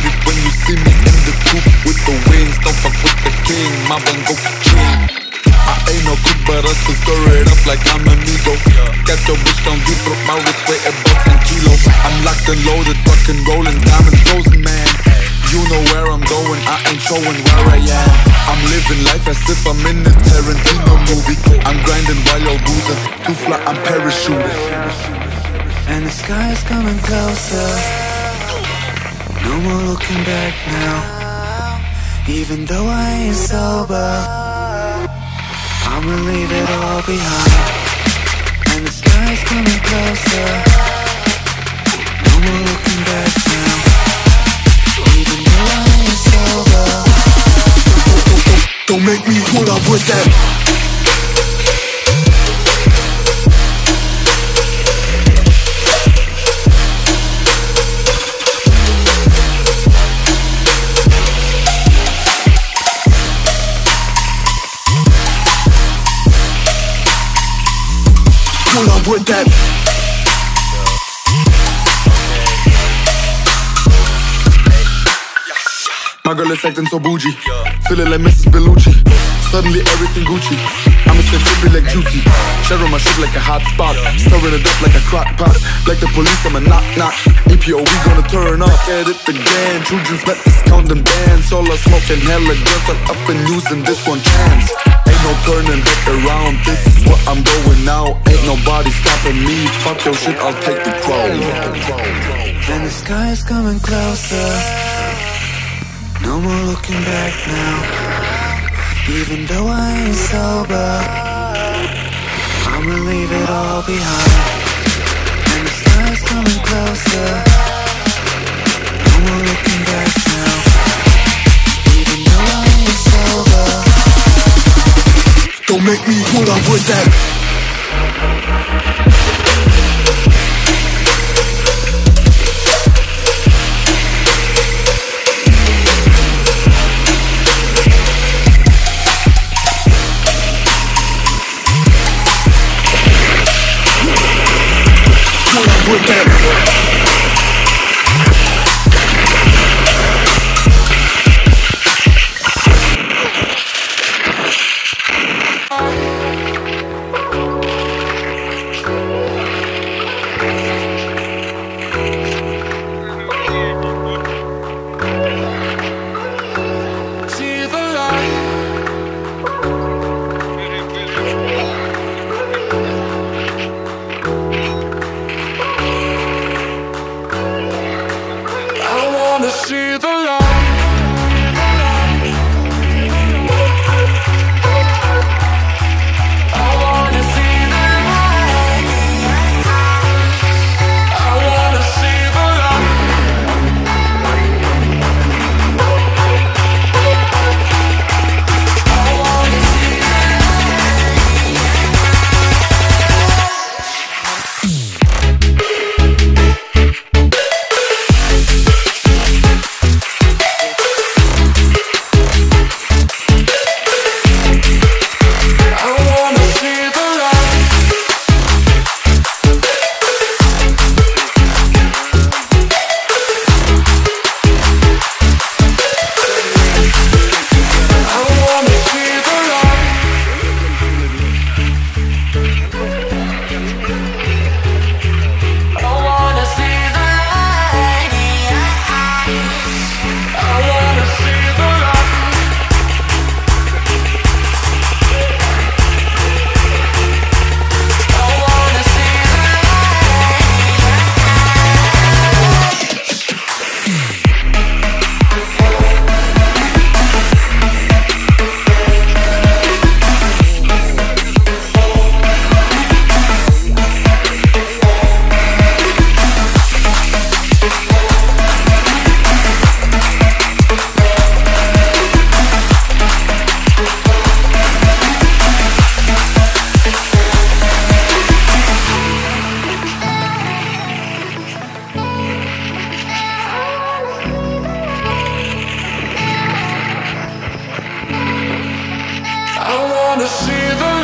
hate it when you see me in the coupe with the wings. Don't fuck with the king, my bongo king. I ain't no good, but I still stir it up like I'm amigo. Got your bitch down deep, broke my wrist weight about 10 kilos. I'm locked and loaded, fucking rolling, diamonds frozen, man. You know where I'm going, I ain't showing where I am. I'm living life as if I'm in a Tarantino movie. I'm grinding while you're boozing, too fly, I'm parachuting. And the sky is coming closer. No more looking back now. Even though I ain't sober, I'ma leave it all behind. And the sky is coming closer. No more looking back now. Even though I ain't sober. Don't make me pull up with that. Pull up with that. My girl is acting so bougie, feeling like Mrs. Bellucci. Suddenly everything Gucci. I'ma say baby like juicy, sharing my shit like a hot spot, stirring it up like a crock pot. Like the police, I'ma knock knock. EPO, we gonna turn up at it again. True juice, let us count them bands. All I smoking hella girls, I'm up and using this one chance. Ain't no turning back around, this is what I'm going now. Ain't nobody stopping me, fuck your shit, I'll take the crown. And the sky is coming closer. No more looking back now. Even though I ain't sober, I'ma leave it all behind. And the sky is coming closer. No more looking back now. Even though I ain't sober. Don't make me pull up with that. With that. See the light. wanna see the